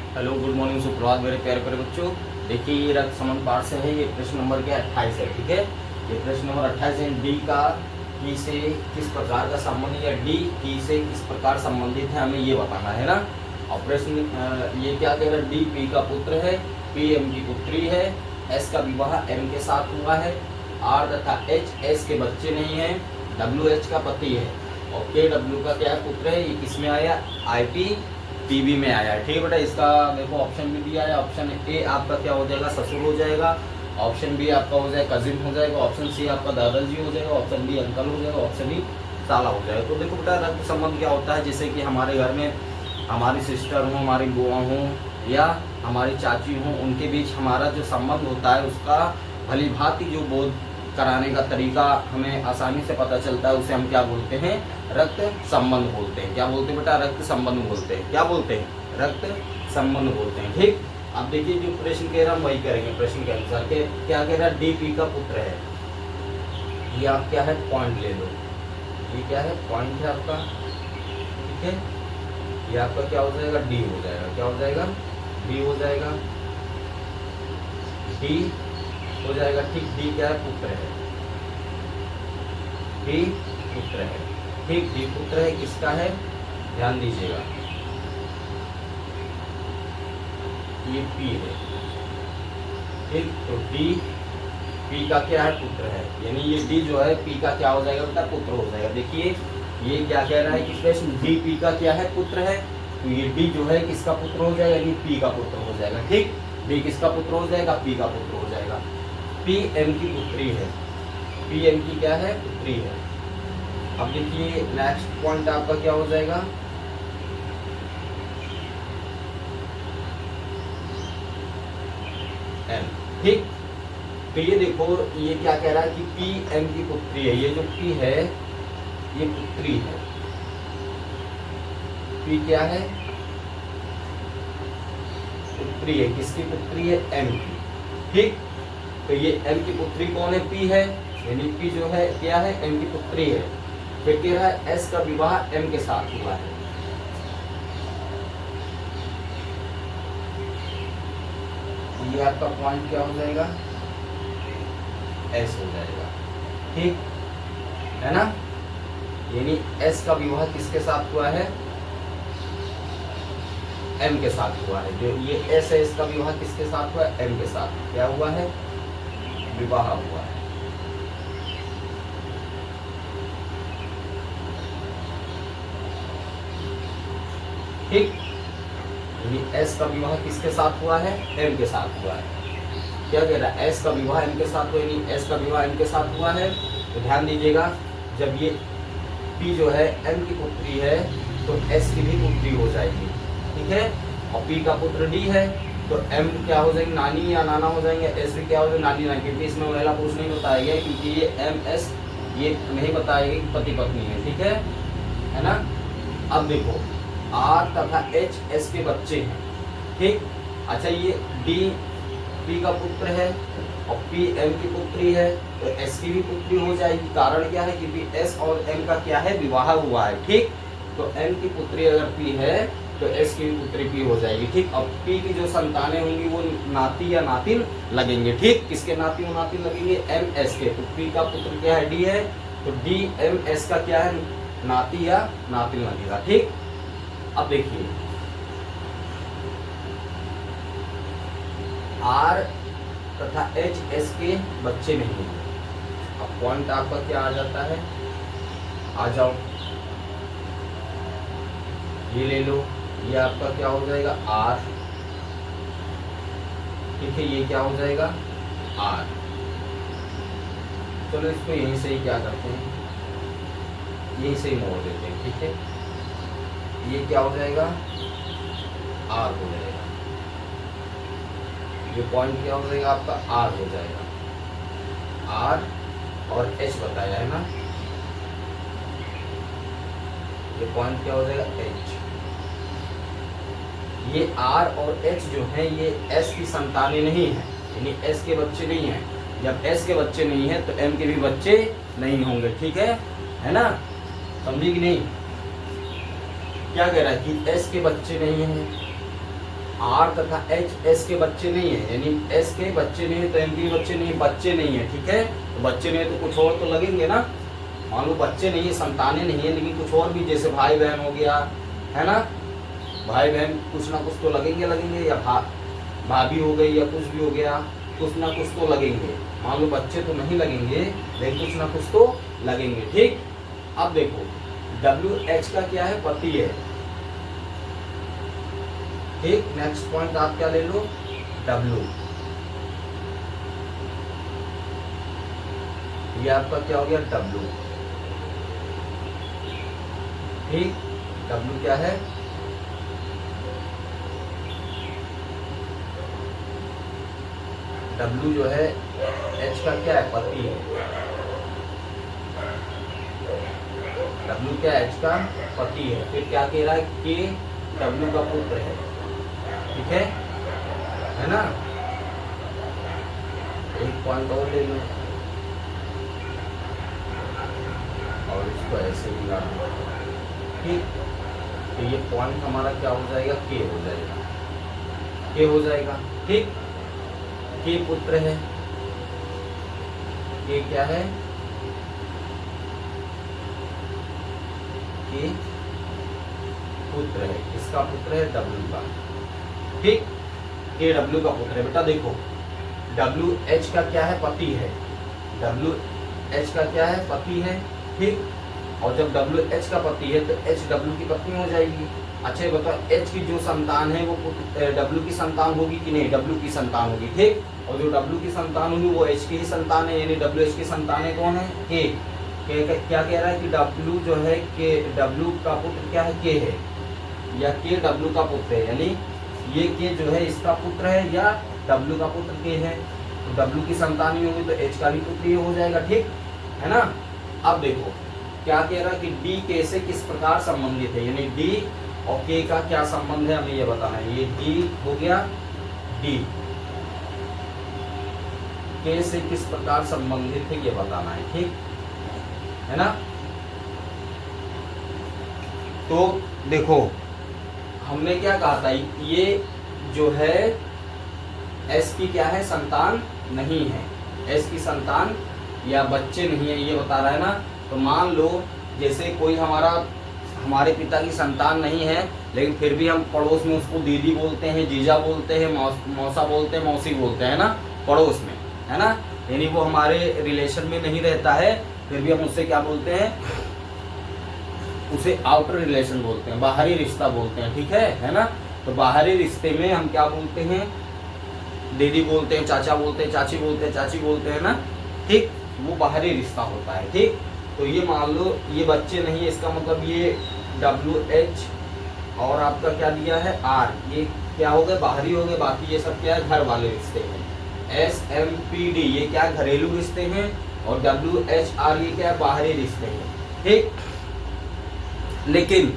Hello, good morning, सुप्रभात मेरे प्यारे प्यारे बच्चों। देखिए ये रक्त संबंध पाठ से है। ये प्रश्न नंबर क्या 28 है। ठीक है, ये प्रश्न नंबर 28 है। डी का की से किस प्रकार का संबंध या डी की से किस प्रकार संबंधित है, हमें ये बताना है ना। और प्रश्न ये क्या कह रहा है, डी पी का पुत्र है, पी एम की पुत्री है, एस का विवाह एम के साथ हुआ है, आर तथा एच एस के बच्चे नहीं है, डब्ल्यू एच का पति है और के डब्ल्यू का क्या पुत्र है। ये किसमें आया, आई पी पीबी में आया है। ठीक है बेटा, इसका देखो ऑप्शन भी दिया है। ऑप्शन ए आपका क्या हो जाएगा, ससुर हो जाएगा। ऑप्शन बी आपका हो जाएगा कजिन हो जाएगा। ऑप्शन सी आपका दादाजी हो जाएगा। ऑप्शन डी अंकल हो जाएगा। ऑप्शन डी साला हो जाएगा। तो देखो बेटा, रक्त संबंध क्या होता है, जैसे कि हमारे घर में हमारी सिस्टर हो, हमारी बुआ हो या हमारी चाची हो, उनके बीच हमारा जो संबंध होता है उसका भली भांति जो बोध कराने का तरीका हमें आसानी से पता चलता है, उसे हम क्या बोलते हैं, रक्त संबंध बोलते हैं। क्या बोलते हैं बेटा, रक्त संबंध बोलते हैं। क्या बोलते हैं, रक्त संबंध बोलते हैं। ठीक, अब देखिए जो प्रश्न कह रहा हम वही करेंगे। प्रश्न के अनुसार क्या कह रहा है, डीपी का पुत्र है। ये आप क्या है, पॉइंट ले लो। ये क्या है, पॉइंट है आपका। ठीक है, ये आपका क्या हो जाएगा, डी हो जाएगा। क्या हो जाएगा, डी हो जाएगा, डी हो जाएगा। ठीक, डी क्या है, पुत्र है। डी पुत्र है। ठीक, डी पुत्र है, किसका है, ध्यान दीजिएगा, ये पी है। ठीक, तो डी पी का क्या है, पुत्र है। यानी ये डी जो है पी का क्या हो जाएगा बेटा, पुत्र हो जाएगा। देखिए ये क्या कह रहा है कि प्रश्न डी पी का क्या है, पुत्र है। तो ये डी जो है किसका पुत्र हो जाएगा, यानी पी का पुत्र हो जाएगा। ठीक, डी किसका पुत्र हो जाएगा, पी का पुत्र हो जाएगा। पी एम की पुत्री है। पी एम की क्या है, पुत्री है। अब देखिए नेक्स्ट पॉइंट आपका क्या हो जाएगा, एम। ठीक, तो ये देखो ये क्या कह रहा है कि पी एम की पुत्री है। ये जो पी है ये पुत्री है। पी क्या है, पुत्री है। किसकी पुत्री है, एम की। ठीक, तो ये एम की पुत्री कौन है, पी है। यानी पी जो है क्या है, एम की पुत्री है। फिर कह रहा है एस का विवाह एम के साथ हुआ है। ये आपका पॉइंट क्या हो जाएगा, एस हो जाएगा। ठीक है ना, यानी एस का विवाह किसके साथ हुआ है, एम के साथ हुआ है। जो ये एस है इसका विवाह किसके साथ हुआ है, एम के साथ। क्या हुआ है, विवाह हुआ है। ठीक, यानी एस का विवाह किसके साथ हुआ है, एम के साथ हुआ है। क्या कह रहा है, एस का विवाह एम के साथ हुआ, यानी एस का विवाह एम के साथ हुआ है। तो ध्यान दीजिएगा, जब ये पी जो है एम की पुत्री है तो एस की भी पुत्री हो जाएगी। ठीक है, और पी का पुत्र डी है तो एम क्या हो जाएगी, नानी या नाना हो जाएंगे। एस भी क्या हो जाएगा, नानी नानी, क्योंकि इसमें महिला पुरुष नहीं बताया गया, क्योंकि ये एम एस ये नहीं बताया गया कि पति पत्नी है। ठीक है ना। अब देखो आर तथा एच एस के बच्चे हैं। ठीक, अच्छा ये डी पी का पुत्र है और पी एम की पुत्री है तो एस की भी पुत्री हो जाएगी। कारण क्या है, क्योंकि एस और एम का क्या है, विवाह हुआ है। ठीक, तो एम की पुत्री अगर पी है तो एस की भी पुत्री पी हो जाएगी। ठीक, अब पी की जो संतानें होंगी वो नाती या नातिन लगेंगे। ठीक, किसके नाती और नातिन लगेंगे, एम एस के। तो पी का पुत्र क्या है, डी है, तो डी एम एस का क्या है, नाती या नातिन लगेगा। ठीक, अब देखिए आर तथा एच एस के बच्चे नहीं हैं। अब पॉइंट आपका क्या आ जाता है, आ जाओ ये ले लो। ये आपका क्या हो जाएगा, आर। ठीक है, ये क्या हो जाएगा, आर। चलो इसको यहीं से ही क्या करते हैं, यहीं से ही मोड़ देते हैं। ठीक है, ये क्या हो जाएगा, आर हो जाएगा। ये पॉइंट क्या हो जाएगा आपका, आर हो जाएगा। आर और एच बताया है ना, ये पॉइंट क्या हो जाएगा, एच। ये आर और एच जो है ये एस की संतानें नहीं है, यानी एस के बच्चे नहीं है। जब एस के बच्चे नहीं है तो एम के भी बच्चे नहीं होंगे। ठीक है ना, समझी कि नहीं। क्या कह रहा है कि एस के बच्चे नहीं हैं, आर तथा एच एस के बच्चे नहीं है, यानी एस के बच्चे नहीं है तो एम के बच्चे नहीं है, ठीक है। तो बच्चे नहीं है तो कुछ और तो लगेंगे ना। मान लो बच्चे नहीं है, संतानें नहीं है, लेकिन कुछ और भी, जैसे भाई बहन हो गया, है ना, भाई बहन कुछ ना कुछ तो लगेंगे, या भाभी हो गई, या कुछ भी हो गया, कुछ ना कुछ तो लगेंगे। मान लो बच्चे तो नहीं लगेंगे, लेकिन कुछ ना कुछ तो लगेंगे, ठीक। अब देखो डब्ल्यू एच का क्या है, पति है, ठीक। नेक्स्ट पॉइंट आप क्या ले लो, डब्ल्यू, ये आपका क्या हो गया, डब्ल्यू, ठीक। डब्ल्यू क्या है, डब्ल्यू जो है एच का क्या है, पति है। डब्ल्यू क्या एच का पति है। फिर क्या कह रहा है, के डब्ल्यू का पुत्र है, ठीक है ना। एक पॉइंट और ले लो और इसको ऐसे ही ला दो, ठीक। तो ये पॉइंट हमारा क्या हो जाएगा, के हो जाएगा, के हो जाएगा, ठीक। के पुत्र है, के क्या है, के पुत्र है, इसका पुत्र है डब्ल्यू का, ठीक। के डब्ल्यू का पुत्र है। बेटा देखो डब्ल्यू एच का क्या है, पति है, डब्ल्यू एच का क्या है, पति है, ठीक। और जब डब्ल्यू एच का पति है तो एच डब्ल्यू की पत्नी हो जाएगी। अच्छा ये बताओ एच की जो संतान है वो डब्ल्यू की संतान होगी कि नहीं, डब्ल्यू की संतान होगी, ठीक। और जो डब्ल्यू की संतान होगी वो एच की ही संतान है, यानी डब्ल्यू एच की संतानें कौन है, के क्या कह रहा है कि डब्ल्यू जो है के डब्ल्यू का पुत्र क्या है, के है, या के डब्ल्यू का पुत्र है, यानी ये के जो है इसका पुत्र है या डब्ल्यू का पुत्र के है। तो डब्ल्यू की संतान ही होगी तो एच का भी पुत्र ये हो जाएगा, ठीक है ना। अब देखो क्या कह रहा है कि डी के से किस प्रकार संबंधित है, यानी डी और के का क्या संबंध है हमें ये बताना है। ये डी हो गया, डी के से किस प्रकार संबंधित है ये बताना है, ठीक है ना। तो देखो हमने क्या कहा था, ये जो है एस की क्या है, संतान नहीं है, एस की संतान या बच्चे नहीं है ये बता रहा है ना। तो मान लो जैसे कोई हमारे पिता की संतान नहीं है, लेकिन फिर भी हम पड़ोस में उसको दीदी बोलते हैं, जीजा बोलते हैं, मौसा बोलते हैं, मौसी बोलते हैं ना, पड़ोस में, है ना। यानी वो हमारे रिलेशन में नहीं रहता है, फिर भी हम उससे क्या बोलते हैं, उसे आउटर रिलेशन बोलते हैं, बाहरी रिश्ता बोलते हैं, ठीक है ना। तो बाहरी रिश्ते में हम क्या बोलते हैं, दीदी बोलते हैं, चाचा बोलते हैं, चाची बोलते हैं, चाची बोलते हैं ना, ठीक। वो बाहरी रिश्ता होता है, ठीक। तो ये मान लो ये बच्चे नहीं है, इसका मतलब ये डब्ल्यू एच और आपका क्या दिया है, आर, ये क्या हो गए, बाहरी हो गए। बाकी ये सब क्या है, घर वाले रिश्ते हैं। एस एम पी डी ये क्या घरेलू रिश्ते हैं, और डब्ल्यू एच आर ये क्या है, बाहरी रिश्ते हैं, ठीक। लेकिन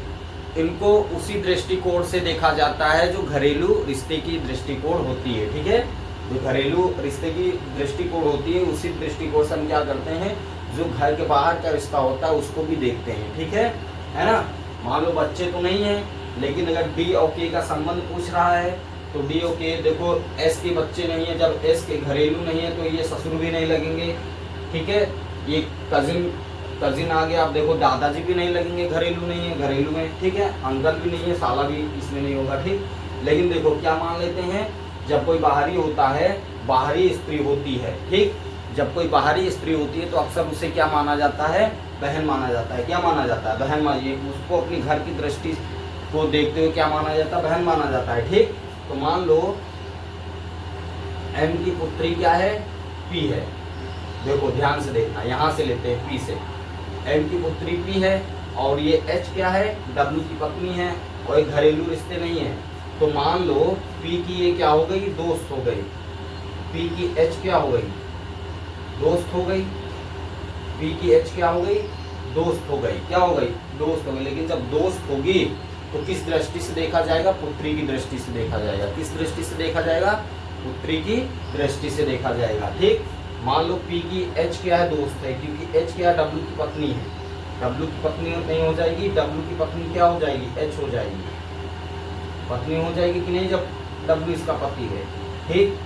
इनको उसी दृष्टिकोण से देखा जाता है जो घरेलू रिश्ते की दृष्टिकोण होती है, ठीक है। जो घरेलू रिश्ते की दृष्टिकोण होती है उसी दृष्टिकोण से हम क्या करते हैं, जो घर के बाहर का रिश्ता होता है उसको भी देखते हैं, ठीक है ना। मान लो बच्चे तो नहीं है, लेकिन अगर डी और के का संबंध पूछ रहा है तो डी और के, देखो एस के बच्चे नहीं है, जब एस के घरेलू नहीं है तो ये ससुर भी नहीं लगेंगे, ठीक है। ये कजिन आ गया, आप देखो दादाजी भी नहीं लगेंगे, घरेलू नहीं है, घरेलू में, ठीक है। अंकल भी नहीं है, साला भी इसमें नहीं होगा, ठीक। लेकिन देखो क्या मान लेते हैं, जब कोई बाहरी होता है, बाहरी स्त्री होती है, ठीक। जब कोई बाहरी स्त्री होती है तो अक्सर उसे क्या माना जाता है, बहन माना जाता है। क्या माना जाता है, बहन मानिए, उसको अपनी घर की दृष्टि को देखते हुए क्या माना जाता है, बहन माना जाता है, ठीक। तो मान लो एम की पुत्री क्या है, पी है। देखो ध्यान से देखना, यहाँ से लेते हैं पी से, एम की पुत्री पी है और ये एच क्या है, डब्ल्यू की पत्नी है, और एक घरेलू रिश्ते नहीं है। तो मान लो पी की ये क्या हो गई, दोस्त हो गई, पी की एच क्या हो गई, दोस्त हो गई, पी की एच क्या हो गई, दोस्त हो गई, क्या हो गई, दोस्त हो गई। लेकिन जब दोस्त होगी तो किस दृष्टि से देखा जाएगा, पुत्री की दृष्टि से देखा जाएगा। किस दृष्टि से देखा जाएगा, पुत्री की दृष्टि से देखा जाएगा, ठीक। मान लो पी की एच क्या है, दोस्त है, क्योंकि एच क्या है, डब्ल्यू की पत्नी है, डब्ल्यू की पत्नी नहीं हो जाएगी, डब्ल्यू की पत्नी क्या हो जाएगी, एच हो जाएगी, पत्नी हो जाएगी कि नहीं। जब W इसका पति है, ठीक।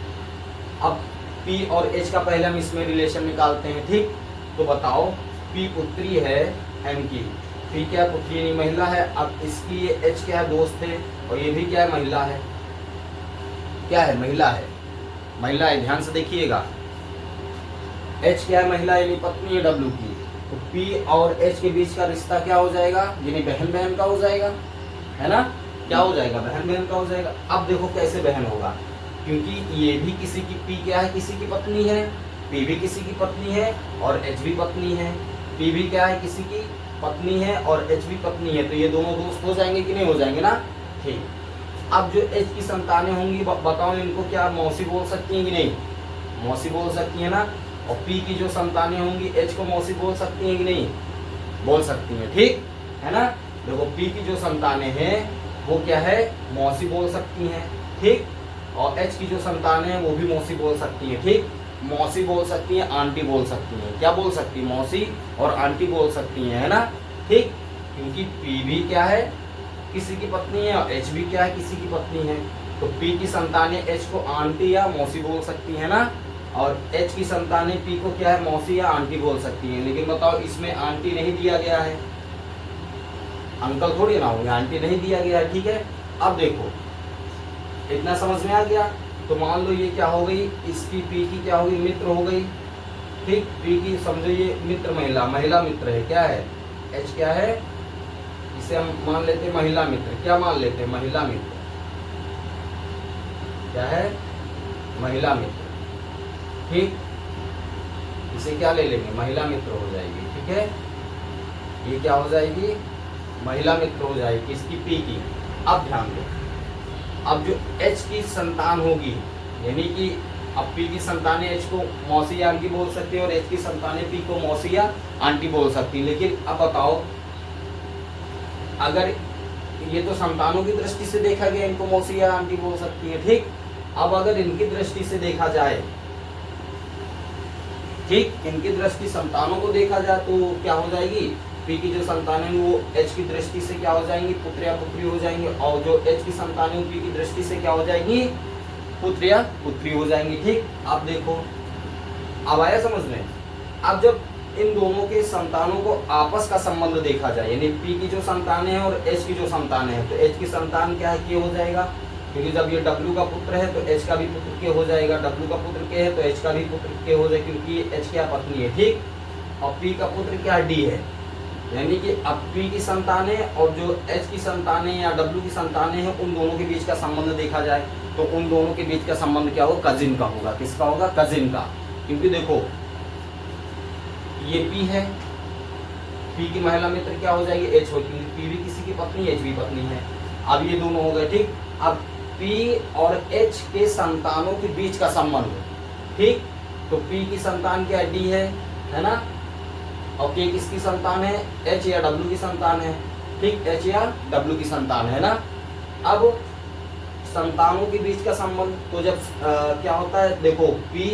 अब P और H का पहले हम इसमें रिलेशन निकालते हैं, ठीक। तो बताओ P पुत्री है M की, P क्या पुत्री नहीं महिला है। अब इसकी ये H क्या है दोस्त है, और ये भी क्या है महिला है, क्या है महिला है, महिला है। ध्यान से देखिएगा, H क्या है महिला यानी पत्नी है W की। तो P और H के बीच का रिश्ता क्या हो जाएगा, यानी बहन बहन का हो जाएगा, है ना। क्या हो जाएगा, बहन बहन का हो जाएगा। अब देखो कैसे बहन होगा, क्योंकि ये भी किसी की P क्या है किसी की पत्नी है, P भी किसी की पत्नी है और H भी पत्नी है। P भी क्या है किसी की पत्नी है और H भी पत्नी है, तो ये दोनों दोस्त हो जाएंगे कि नहीं हो जाएंगे ना, ठीक। अब जो H की संतानें होंगी बताओ इनको क्या मौसी बोल सकती हैं कि नहीं, मौसी बोल सकती है ना। और P की जो संतानें होंगी H को मौसी बोल सकती हैं कि नहीं, बोल सकती हैं, ठीक है ना। देखो P की जो संतानें हैं वो क्या है मौसी बोल सकती हैं, ठीक। और H की जो संतानें हैं वो भी मौसी बोल सकती हैं, ठीक। मौसी बोल सकती हैं, आंटी बोल सकती हैं, क्या बोल सकती है मौसी और आंटी बोल सकती हैं, है ना, ठीक। क्योंकि P भी क्या है किसी की पत्नी है और H भी क्या है किसी की पत्नी है। तो P की संतानें H को आंटी या मौसी बोल सकती है ना, और H की संतानें P को क्या है मौसी या आंटी बोल सकती हैं। लेकिन बताओ इसमें आंटी नहीं दिया गया है, अंकल थोड़ी ना होंगे, आंटी नहीं दिया गया है, ठीक है। अब देखो इतना समझ में आ गया। तो मान लो ये क्या हो गई, इसकी P की क्या हो गई मित्र हो गई, ठीक। P की समझो ये मित्र महिला, महिला मित्र है, क्या है H क्या है, इसे हम मान लेते हैं महिला मित्र, क्या मान लेते हैं महिला मित्र, क्या है महिला मित्र, ठीक। इसे क्या ले लेंगे महिला मित्र हो जाएगी, ठीक है। ये क्या हो जाएगी महिला मित्र हो जाएगी इसकी P की। अब ध्यान दो, अब जो H की संतान होगी यानी कि अब P की संतानें H को मौसी या आंटी बोल सकती है और H की संतानें P को मौसी या आंटी बोल सकती है। लेकिन अब बताओ अगर ये तो संतानों की दृष्टि से देखा गया इनको मौसी या आंटी बोल सकती है, ठीक। अब अगर इनकी दृष्टि से देखा जाए, ठीक, इनकी दृष्टि संतानों को देखा जाए तो क्या हो जाएगी P की जो संतानें वो H की दृष्टि से क्या हो जाएंगी पुत्र या पुत्री हो जाएंगे, और जो H की संतानें P की दृष्टि से क्या हो जाएंगी पुत्र या पुत्री हो जाएंगी, ठीक। अब देखो अब आया समझ में। अब जब इन दोनों के संतानों को आपस का संबंध देखा जाए यानी P की जो संतानें हैं और H की जो संतानें हैं, तो H की संतान क्या है के हो जाएगा, क्योंकि जब ये W का पुत्र है तो H का भी पुत्र के हो जाएगा, W का पुत्र के है तो H का भी पुत्र के हो जाएगा, क्योंकि H क्या पत्नी है, ठीक। और P का पुत्र क्या D है, यानी कि अब P की संतानें और जो H की संतानें या W की संतानें हैं उन दोनों के बीच का संबंध देखा जाए तो उन दोनों के बीच का संबंध क्या होगा कजिन का होगा। किसका होगा कजिन का, क्योंकि देखो ये P है, P की महिला मित्र क्या हो जाएगी H होगी, क्योंकि P भी किसी की पत्नी H भी पत्नी है। अब ये दोनों हो गए, ठीक। अब P और H के संतानों के बीच का संबंध, ठीक। तो P की संतान क्या D है ना, और K किसकी संतान है H या W की संतान है, ठीक, H या W की संतान है ना। अब संतानों के बीच का संबंध तो जब क्या होता है देखो P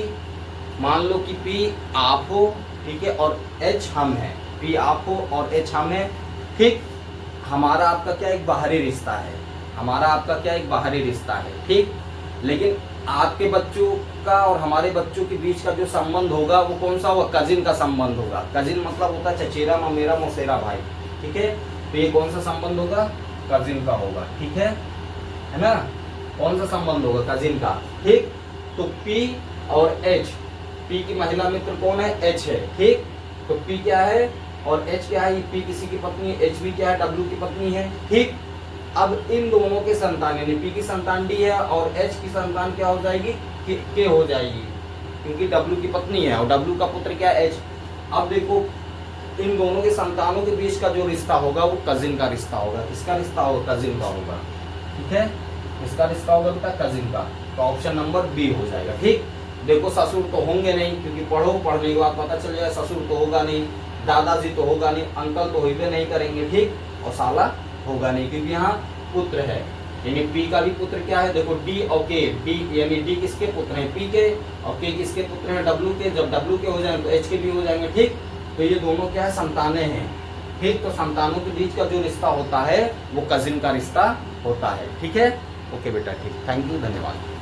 मान लो कि P आप हो, ठीक है, और H हम है, P आप हो और H हम है, ठीक। हमारा आपका क्या एक बाहरी रिश्ता है, हमारा आपका क्या एक बाहरी रिश्ता है, ठीक। लेकिन आपके बच्चों का और हमारे बच्चों के बीच का जो संबंध होगा वो कौन सा होगा कजिन का संबंध होगा। कजिन मतलब होता है चचेरा ममेरा मौसेरा भाई, ठीक है। तो ये कौन सा संबंध होगा कजिन का होगा, ठीक है ना। कौन सा संबंध होगा कजिन का, ठीक। तो P और H, P की महिला मित्र कौन है H है, ठीक। तो P क्या है और H क्या है, P किसी की पत्नी है, H भी क्या है W की पत्नी है, ठीक। अब इन दोनों के संतान यानी P की संतान D है और H की संतान क्या हो जाएगी के हो जाएगी, क्योंकि W की पत्नी है और W का पुत्र क्या है H। अब देखो इन दोनों के संतानों के बीच का जो रिश्ता होगा वो कजिन का रिश्ता होगा। किसका रिश्ता होगा कजिन का होगा, ठीक है। इसका रिश्ता होगा बेटा कजिन का, तो ऑप्शन नंबर बी हो जाएगा, ठीक। देखो ससुर तो होंगे नहीं, क्योंकि पढ़ने के बाद पता चल जाएगा ससुर तो होगा नहीं, दादाजी तो होगा नहीं, अंकल तो होइबे नहीं करेंगे, ठीक, और साला होगा नहीं, क्योंकि यहाँ पुत्र है यानी P का भी पुत्र क्या है देखो D और K, D यानी D किसके पुत्र हैं P के, और K किसके पुत्र हैं W के। जब W के हो जाएंगे तो H के भी हो जाएंगे, ठीक। तो ये दोनों क्या है संतानें हैं, ठीक। तो संतानों के बीच का जो रिश्ता होता है वो कजिन का रिश्ता होता है, ठीक है। ओके बेटा, ठीक, थैंक यू, धन्यवाद।